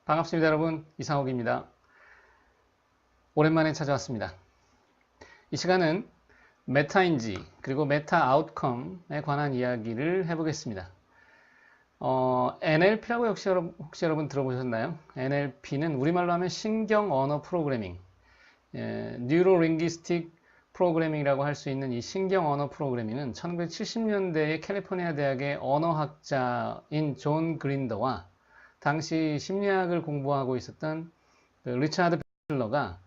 반갑습니다, 여러분. 이상욱입니다. 오랜만에 찾아왔습니다. 이 시간은 메타인지 그리고 메타 아웃컴에 관한 이야기를 해보겠습니다. NLP라고 혹시 여러분 들어보셨나요? NLP는 우리말로 하면 신경 언어 프로그래밍, Neuro Linguistic Programming이라고 할 수 있는 이 신경 언어 프로그래밍은 1970년대에 캘리포니아 대학의 언어학자인 존 그린더와 당시 심리학을 공부하고 있었던 리차드 배틀러가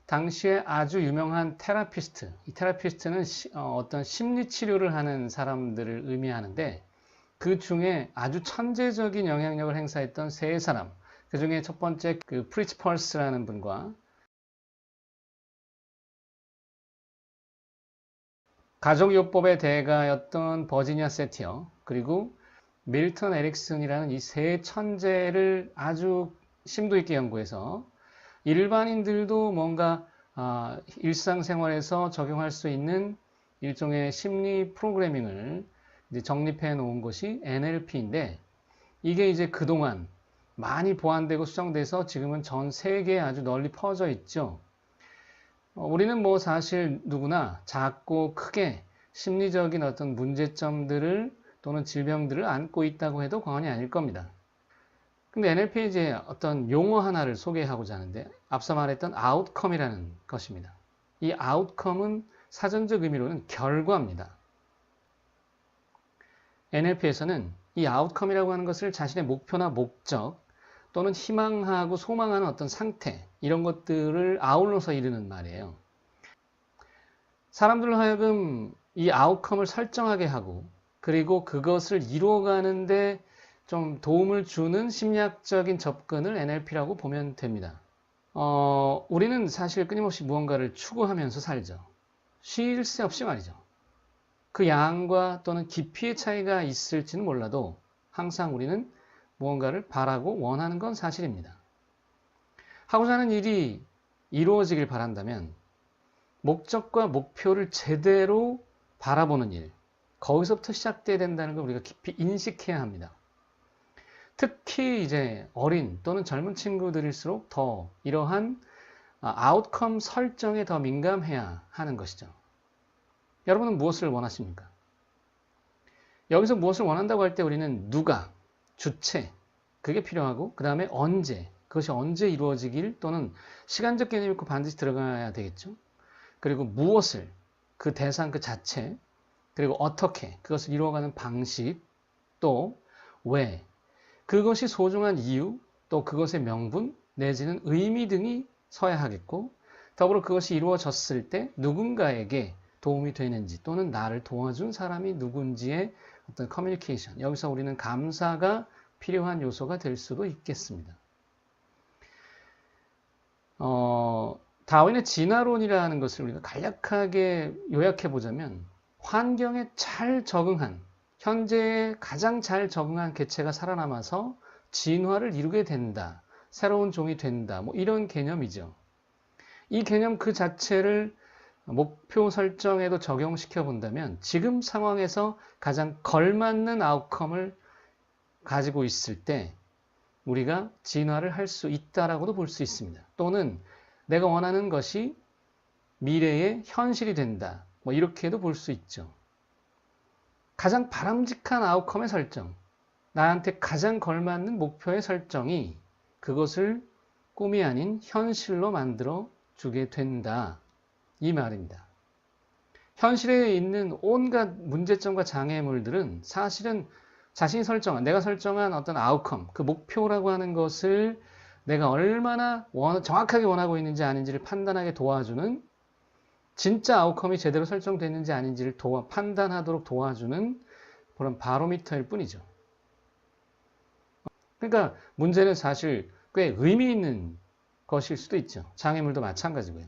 당시에 아주 유명한 테라피스트, 이 테라피스트는 어떤 심리 치료를 하는 사람들을 의미하는데 그 중에 아주 천재적인 영향력을 행사했던 세 사람, 그 중에 첫 번째 프리츠 펄스라는 분과 가족요법의 대가였던 버지니아 세티어, 그리고 밀턴 에릭슨이라는 이 세 천재를 아주 심도 있게 연구해서 일반인들도 뭔가 일상생활에서 적용할 수 있는 일종의 심리 프로그래밍을 이제 정립해 놓은 것이 NLP인데, 이게 이제 그동안 많이 보완되고 수정돼서 지금은 전 세계에 아주 널리 퍼져 있죠. 우리는 뭐 사실 누구나 작고 크게 심리적인 어떤 문제점들을 또는 질병들을 안고 있다고 해도 과언이 아닐 겁니다. 근데 NLP에 이제 어떤 용어 하나를 소개하고자 하는데, 앞서 말했던 outcome이라는 것입니다. 이 outcome은 사전적 의미로는 결과입니다. NLP에서는 이 outcome이라고 하는 것을 자신의 목표나 목적 또는 희망하고 소망하는 어떤 상태, 이런 것들을 아울러서 이르는 말이에요. 사람들로 하여금 이 outcome을 설정하게 하고, 그리고 그것을 이루어가는데 좀 도움을 주는 심리학적인 접근을 NLP라고 보면 됩니다. 우리는 사실 끊임없이 무언가를 추구하면서 살죠. 쉴 새 없이 말이죠. 그 양과 또는 깊이의 차이가 있을지는 몰라도 항상 우리는 무언가를 바라고 원하는 건 사실입니다. 하고자 하는 일이 이루어지길 바란다면 목적과 목표를 제대로 바라보는 일, 거기서부터 시작돼야 된다는 걸 우리가 깊이 인식해야 합니다. 특히 이제 어린 또는 젊은 친구들일수록 더 이러한 아웃컴 설정에 더 민감해야 하는 것이죠. 여러분은 무엇을 원하십니까? 여기서 무엇을 원한다고 할 때 우리는 누가, 주체, 그게 필요하고, 그 다음에 언제, 그것이 언제 이루어지길, 또는 시간적 개념이 있고 반드시 들어가야 되겠죠. 그리고 무엇을, 그 대상 그 자체, 그리고 어떻게, 그것을 이루어가는 방식, 또 왜, 그것이 소중한 이유, 또 그것의 명분 내지는 의미 등이 서야 하겠고, 더불어 그것이 이루어졌을 때 누군가에게 도움이 되는지 또는 나를 도와준 사람이 누군지의 어떤 커뮤니케이션, 여기서 우리는 감사가 필요한 요소가 될 수도 있겠습니다. 다윈의 진화론이라는 것을 우리가 간략하게 요약해 보자면, 환경에 잘 적응한, 현재에 가장 잘 적응한 개체가 살아남아서 진화를 이루게 된다, 새로운 종이 된다, 뭐 이런 개념이죠. 이 개념 그 자체를 목표 설정에도 적용시켜 본다면 지금 상황에서 가장 걸맞는 아웃컴을 가지고 있을 때 우리가 진화를 할 수 있다라고도 볼 수 있습니다. 또는 내가 원하는 것이 미래의 현실이 된다, 뭐 이렇게도 볼 수 있죠. 가장 바람직한 아웃컴의 설정, 나한테 가장 걸맞는 목표의 설정이 그것을 꿈이 아닌 현실로 만들어 주게 된다, 이 말입니다. 현실에 있는 온갖 문제점과 장애물들은 사실은 자신이 설정한, 내가 설정한 어떤 아웃컴, 그 목표라고 하는 것을 내가 얼마나 정확하게 원하고 있는지 아닌지를 판단하게 도와주는, 진짜 아웃컴이 제대로 설정됐는지 아닌지를 판단하도록 도와주는 그런 바로미터일 뿐이죠. 그러니까 문제는 사실 꽤 의미 있는 것일 수도 있죠. 장애물도 마찬가지고요.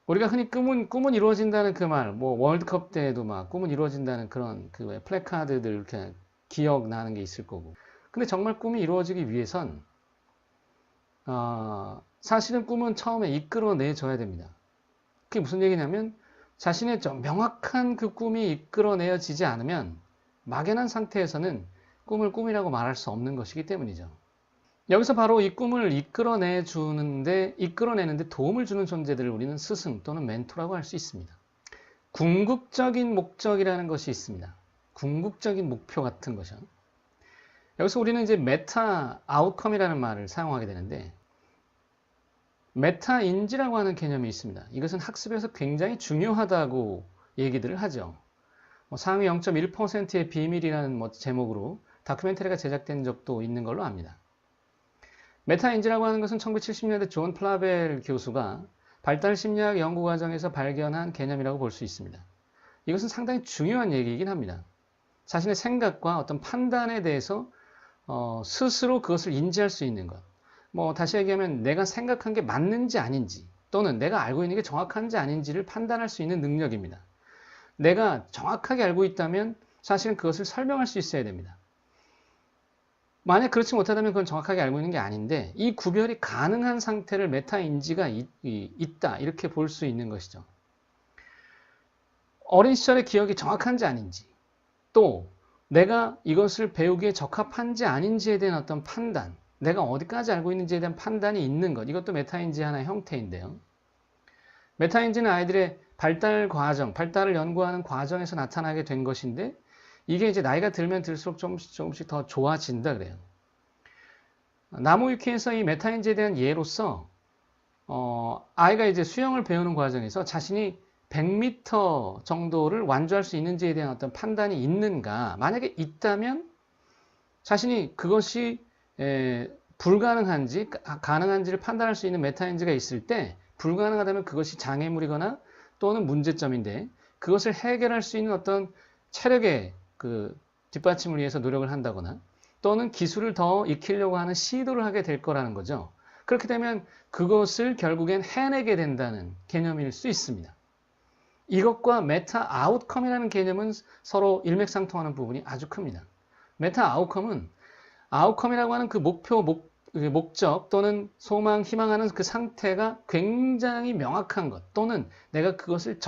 우리가 흔히 꿈은 이루어진다는 그 말, 뭐 월드컵 때에도 막 꿈은 이루어진다는 그런 그 플래카드들 이렇게 기억나는 게 있을 거고. 근데 정말 꿈이 이루어지기 위해선 사실은 꿈은 처음에 이끌어내줘야 됩니다. 그게 무슨 얘기냐면 자신의 좀 명확한 그 꿈이 이끌어내어지지 않으면 막연한 상태에서는 꿈을 꿈이라고 말할 수 없는 것이기 때문이죠. 여기서 바로 이 꿈을 이끌어내는데 도움을 주는 존재들을 우리는 스승 또는 멘토라고 할 수 있습니다. 궁극적인 목적이라는 것이 있습니다. 궁극적인 목표 같은 것이요. 여기서 우리는 이제 메타 아웃컴이라는 말을 사용하게 되는데, 메타인지라고 하는 개념이 있습니다. 이것은 학습에서 굉장히 중요하다고 얘기들을 하죠. 상위 0.1%의 비밀이라는 제목으로 다큐멘터리가 제작된 적도 있는 걸로 압니다. 메타인지라고 하는 것은 1970년대 존 플라벨 교수가 발달 심리학 연구 과정에서 발견한 개념이라고 볼 수 있습니다. 이것은 상당히 중요한 얘기이긴 합니다. 자신의 생각과 어떤 판단에 대해서 스스로 그것을 인지할 수 있는 것. 다시 얘기하면 내가 생각한 게 맞는지 아닌지 또는 내가 알고 있는 게 정확한지 아닌지를 판단할 수 있는 능력입니다. 내가 정확하게 알고 있다면 사실은 그것을 설명할 수 있어야 됩니다. 만약 그렇지 못하다면 그건 정확하게 알고 있는 게 아닌데 이 구별이 가능한 상태를 메타인지가 있다 이렇게 볼 수 있는 것이죠. 어린 시절의 기억이 정확한지 아닌지 또 내가 이것을 배우기에 적합한지 아닌지에 대한 어떤 판단, 내가 어디까지 알고 있는지에 대한 판단이 있는 것, 이것도 메타인지 하나의 형태인데요. 메타인지는 아이들의 발달 과정, 발달을 연구하는 과정에서 나타나게 된 것인데 이게 이제 나이가 들면 들수록 조금씩 더 좋아진다 그래요. 나무위키에서 이 메타인지에 대한 예로서 아이가 이제 수영을 배우는 과정에서 자신이 100m 정도를 완주할 수 있는지에 대한 어떤 판단이 있는가, 만약에 있다면 자신이 그것이 불가능한지 가능한지를 판단할 수 있는 메타인지가 있을 때 불가능하다면 그것이 장애물이거나 또는 문제점인데 그것을 해결할 수 있는 어떤 체력의 뒷받침을 위해서 노력을 한다거나 또는 기술을 더 익히려고 하는 시도를 하게 될 거라는 거죠. 그렇게 되면 그것을 결국엔 해내게 된다는 개념일 수 있습니다. 이것과 메타 아웃컴이라는 개념은 서로 일맥상통하는 부분이 아주 큽니다. 메타 아웃컴이라고 하는 그 목적 또는 소망, 희망하는 그 상태가 굉장히 명확한 것 또는 내가 그것을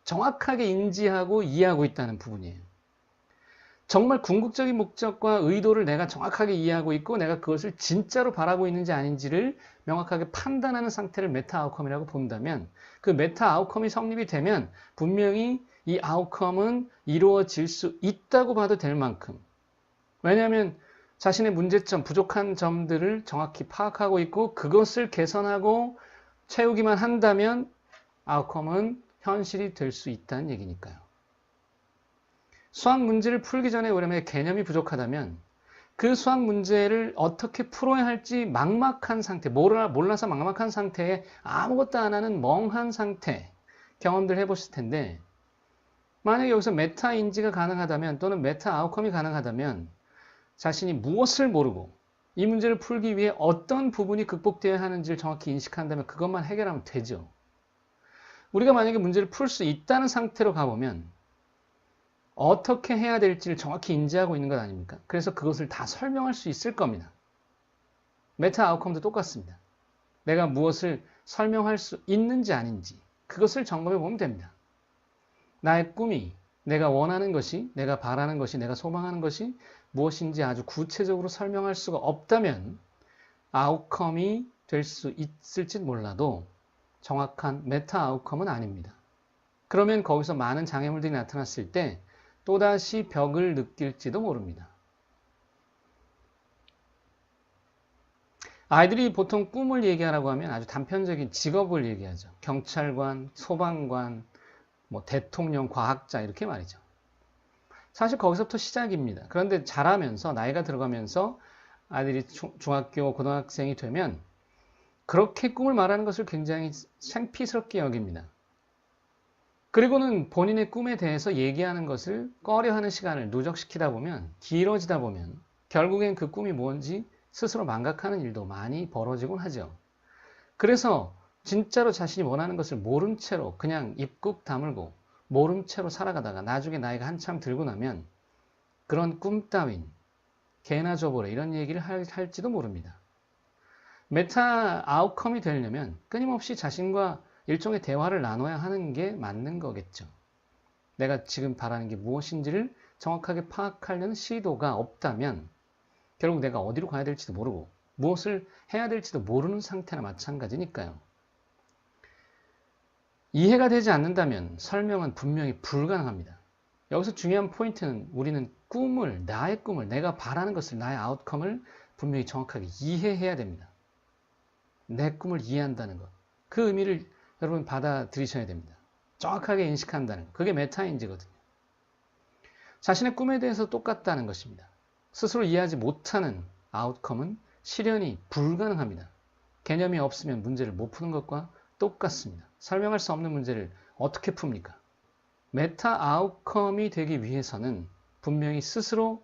정확하게 인지하고 이해하고 있다는 부분이에요. 정말 궁극적인 목적과 의도를 내가 정확하게 이해하고 있고 내가 그것을 진짜로 바라고 있는지 아닌지를 명확하게 판단하는 상태를 메타 아웃컴이라고 본다면 그 메타 아웃컴이 성립이 되면 분명히 이 아웃컴은 이루어질 수 있다고 봐도 될 만큼, 왜냐하면 자신의 문제점, 부족한 점들을 정확히 파악하고 있고 그것을 개선하고 채우기만 한다면 아웃컴은 현실이 될 수 있다는 얘기니까요. 수학 문제를 풀기 전에 우리의 개념이 부족하다면 그 수학 문제를 어떻게 풀어야 할지 막막한 상태, 몰라서 막막한 상태에 아무것도 안 하는 멍한 상태 경험들 해보실 텐데 만약에 여기서 메타 인지가 가능하다면 또는 메타 아웃컴이 가능하다면 자신이 무엇을 모르고 이 문제를 풀기 위해 어떤 부분이 극복되어야 하는지를 정확히 인식한다면 그것만 해결하면 되죠. 우리가 만약에 문제를 풀 수 있다는 상태로 가보면 어떻게 해야 될지를 정확히 인지하고 있는 것 아닙니까? 그래서 그것을 다 설명할 수 있을 겁니다. 메타 아웃컴도 똑같습니다. 내가 무엇을 설명할 수 있는지 아닌지 그것을 점검해 보면 됩니다. 나의 꿈이, 내가 원하는 것이, 내가 바라는 것이, 내가 소망하는 것이 무엇인지 아주 구체적으로 설명할 수가 없다면 아웃컴이 될 수 있을지 몰라도 정확한 메타 아웃컴은 아닙니다. 그러면 거기서 많은 장애물들이 나타났을 때 또다시 벽을 느낄지도 모릅니다. 아이들이 보통 꿈을 얘기하라고 하면 아주 단편적인 직업을 얘기하죠. 경찰관, 소방관, 대통령, 과학자 이렇게 말이죠. 사실 거기서부터 시작입니다. 그런데 자라면서 나이가 들어가면서 아이들이 중학교, 고등학생이 되면 그렇게 꿈을 말하는 것을 굉장히 창피스럽게 여깁니다. 그리고는 본인의 꿈에 대해서 얘기하는 것을 꺼려하는 시간을 누적시키다 보면 길어지다 보면 결국엔 그 꿈이 뭔지 스스로 망각하는 일도 많이 벌어지곤 하죠. 그래서 진짜로 자신이 원하는 것을 모른 채로 그냥 입국 다물고 모른 채로 살아가다가 나중에 나이가 한참 들고 나면 그런 꿈 따윈 개나 줘보래 이런 얘기를 할지도 모릅니다. 메타 아웃컴이 되려면 끊임없이 자신과 일종의 대화를 나눠야 하는 게 맞는 거겠죠. 내가 지금 바라는 게 무엇인지를 정확하게 파악하려는 시도가 없다면 결국 내가 어디로 가야 될지도 모르고 무엇을 해야 될지도 모르는 상태나 마찬가지니까요. 이해가 되지 않는다면 설명은 분명히 불가능합니다. 여기서 중요한 포인트는 우리는 꿈을, 나의 꿈을, 내가 바라는 것을, 나의 아웃컴을 분명히 정확하게 이해해야 됩니다. 내 꿈을 이해한다는 것. 그 의미를 여러분 받아들이셔야 됩니다. 정확하게 인식한다는 것. 그게 메타인지거든요. 자신의 꿈에 대해서 똑같다는 것입니다. 스스로 이해하지 못하는 아웃컴은 실현이 불가능합니다. 개념이 없으면 문제를 못 푸는 것과 똑같습니다. 설명할 수 없는 문제를 어떻게 풉니까? 메타 아웃컴이 되기 위해서는 분명히 스스로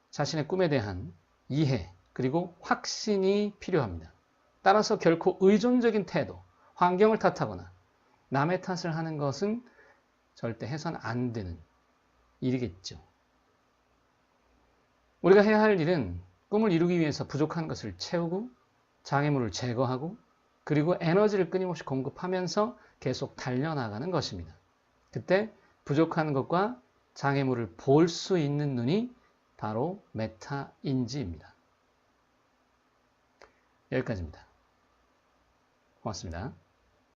자신의 꿈에 대한 이해 그리고 확신이 필요합니다. 따라서 결코 의존적인 태도, 환경을 탓하거나 남의 탓을 하는 것은 절대 해서는 안 되는 일이겠죠. 우리가 해야 할 일은 꿈을 이루기 위해서 부족한 것을 채우고 장애물을 제거하고 그리고 에너지를 끊임없이 공급하면서 계속 달려나가는 것입니다. 그때 부족한 것과 장애물을 볼 수 있는 눈이 바로 메타인지입니다. 여기까지입니다. 고맙습니다.